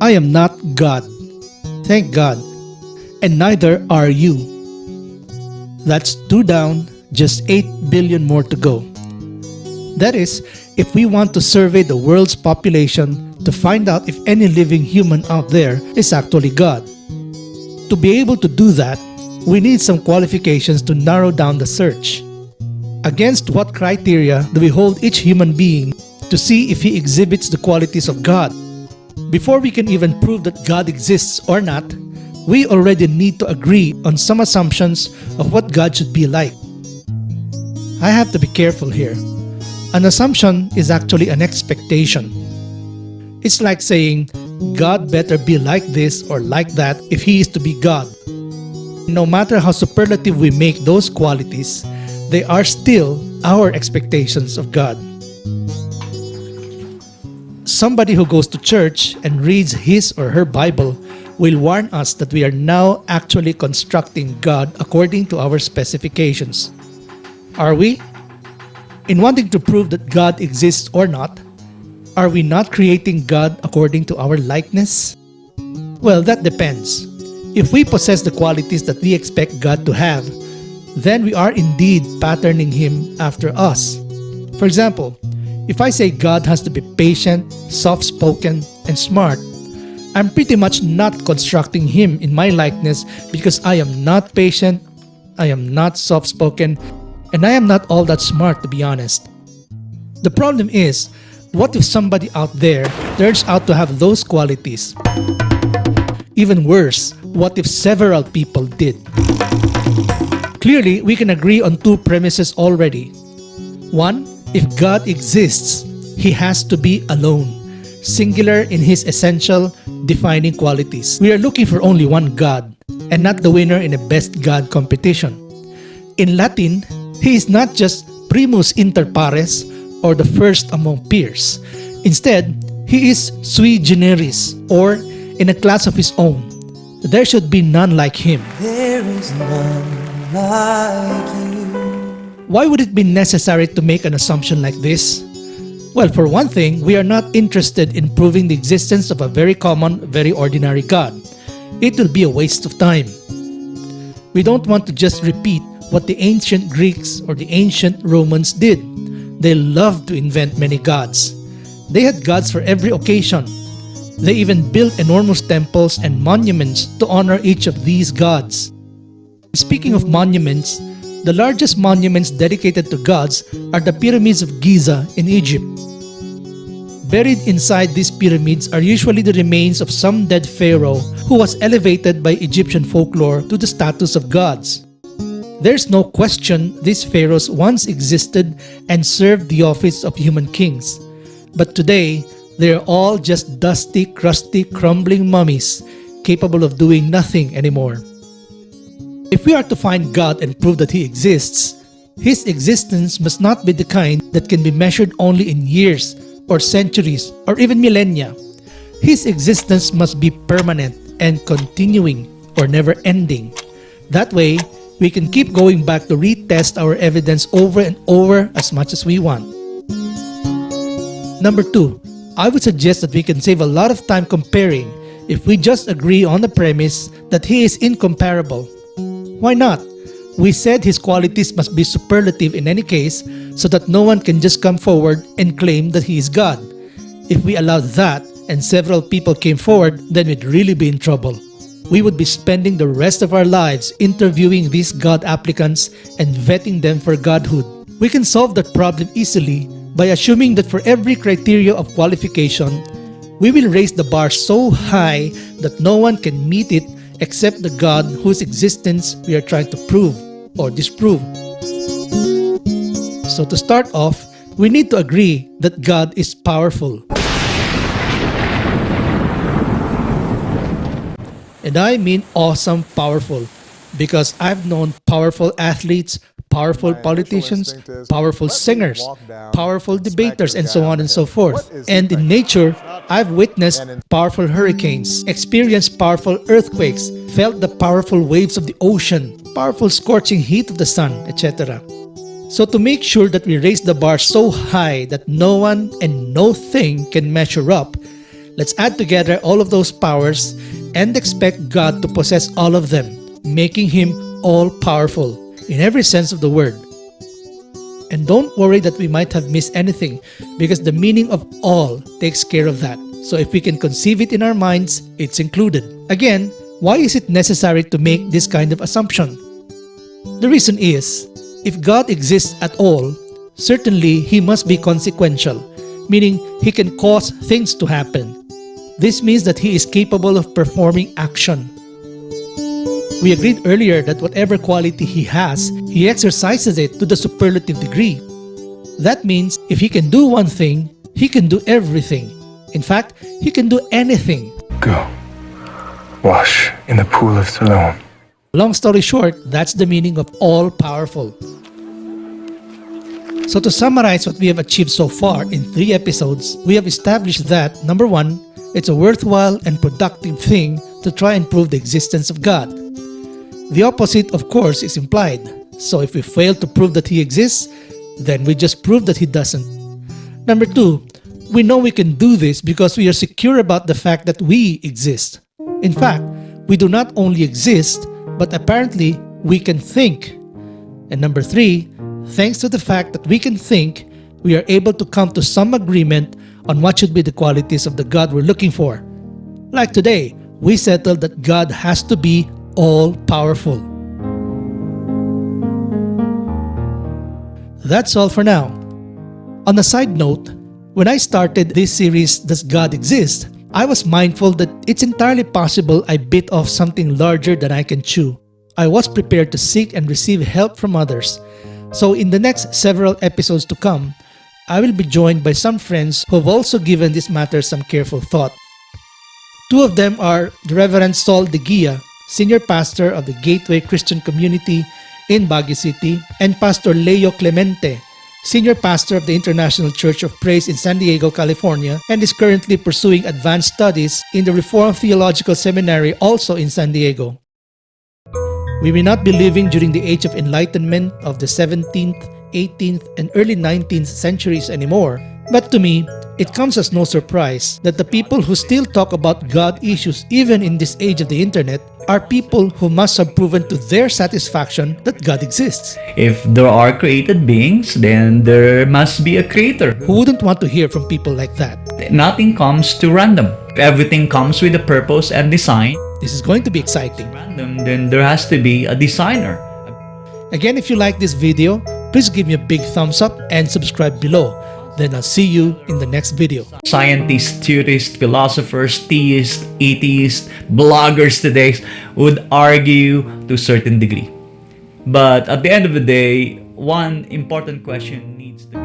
I am not God. Thank God. And neither are you. That's 2 down, just 8 billion more to go. That is, if we want to survey the world's population to find out if any living human out there is actually God. To be able to do that, we need some qualifications to narrow down the search. Against what criteria do we hold each human being to see if he exhibits the qualities of God? Before we can even prove that God exists or not, we already need to agree on some assumptions of what God should be like. I have to be careful here. An assumption is actually an expectation. It's like saying, God better be like this or like that if he is to be God. No matter how superlative we make those qualities, they are still our expectations of God. Somebody who goes to church and reads his or her Bible will warn us that we are now actually constructing God according to our specifications. Are we? In wanting to prove that God exists or not, are we not creating God according to our likeness? Well, that depends. If we possess the qualities that we expect God to have, then we are indeed patterning Him after us. For example, if I say God has to be patient, soft-spoken, and smart, I'm pretty much not constructing Him in my likeness because I am not patient, I am not soft-spoken, and I am not all that smart, to be honest. The problem is, what if somebody out there turns out to have those qualities? Even worse, what if several people did? Clearly, we can agree on 2 premises already. 1, if God exists, He has to be alone, singular in His essential, defining qualities. We are looking for only one God, and not the winner in a best God competition. In Latin, He is not just primus inter pares or the first among peers. Instead, He is sui generis or in a class of His own. There should be none like Him. There is none like you. Why would it be necessary to make an assumption like this? Well, for one thing, we are not interested in proving the existence of a very common, very ordinary God. It will be a waste of time. We don't want to just repeat what the ancient Greeks or the ancient Romans did. They loved to invent many gods. They had gods for every occasion. They even built enormous temples and monuments to honor each of these gods. Speaking of monuments, the largest monuments dedicated to gods are the pyramids of Giza in Egypt. Buried inside these pyramids are usually the remains of some dead pharaoh who was elevated by Egyptian folklore to the status of gods. There's no question these pharaohs once existed and served the office of human kings. But today, they're all just dusty, crusty, crumbling mummies capable of doing nothing anymore. If we are to find God and prove that He exists, His existence must not be the kind that can be measured only in years or centuries or even millennia. His existence must be permanent and continuing or never ending. That way, we can keep going back to retest our evidence over and over as much as we want. Number 2, I would suggest that we can save a lot of time comparing if we just agree on the premise that He is incomparable. Why not? We said His qualities must be superlative in any case so that no one can just come forward and claim that He is God. If we allowed that and several people came forward, then we'd really be in trouble. We would be spending the rest of our lives interviewing these God applicants and vetting them for godhood. We can solve that problem easily by assuming that for every criteria of qualification, we will raise the bar so high that no one can meet it except the God whose existence we are trying to prove or disprove. So to start off, we need to agree that God is powerful. And I mean awesome powerful, because I've known powerful athletes, powerful politicians, powerful singers, powerful debaters, and so on and so forth. And in nature, I've witnessed powerful hurricanes, experienced powerful earthquakes, felt the powerful waves of the ocean, powerful scorching heat of the sun, etc. So to make sure that we raise the bar so high that no one and no thing can measure up, Let's add together all of those powers and expect God to possess all of them, making Him all-powerful in every sense of the word. And don't worry that we might have missed anything, because the meaning of all takes care of that. So if we can conceive it in our minds, it's included. Again, why is it necessary to make this kind of assumption? The reason is, if God exists at all, certainly He must be consequential, meaning He can cause things to happen. This means that He is capable of performing action. We agreed earlier that whatever quality He has, He exercises it to the superlative degree. That means if He can do one thing, He can do everything. In fact, He can do anything. Go. Wash in the pool of Siloam. Long story short, that's the meaning of all-powerful. So to summarize what we have achieved so far in 3 episodes, we have established that, number 1, it's a worthwhile and productive thing to try and prove the existence of God. The opposite, of course, is implied. So if we fail to prove that He exists, then we just prove that He doesn't. Number 2, we know we can do this because we are secure about the fact that we exist. In fact, we do not only exist, but apparently we can think. And number 3, thanks to the fact that we can think, we are able to come to some agreement on what should be the qualities of the God we're looking for. Like today, we settled that God has to be all-powerful. That's all for now. On a side note, when I started this series, Does God Exist?, I was mindful that it's entirely possible I bit off something larger than I can chew. I was prepared to seek and receive help from others. So in the next several episodes to come, I will be joined by some friends who have also given this matter some careful thought. 2 of them are the Reverend Saul De Guia, Senior Pastor of the Gateway Christian Community in Baguio City, and Pastor Leo Clemente, Senior Pastor of the International Church of Praise in San Diego, California, and is currently pursuing advanced studies in the Reformed Theological Seminary, also in San Diego. We may not be living during the age of enlightenment of the 17th, 18th, and early 19th centuries anymore, but to me, it comes as no surprise that the people who still talk about God issues even in this age of the internet are people who must have proven to their satisfaction that God exists. If there are created beings, then there must be a creator. Who wouldn't want to hear from people like that? Nothing comes to random. Everything comes with a purpose and design. This is going to be exciting. Random, then there has to be a designer. Again, if you like this video, please give me a big thumbs up and subscribe below. Then I'll see you in the next video. Scientists, theorists, philosophers, theists, atheists, bloggers today would argue to a certain degree. But at the end of the day, one important question needs to be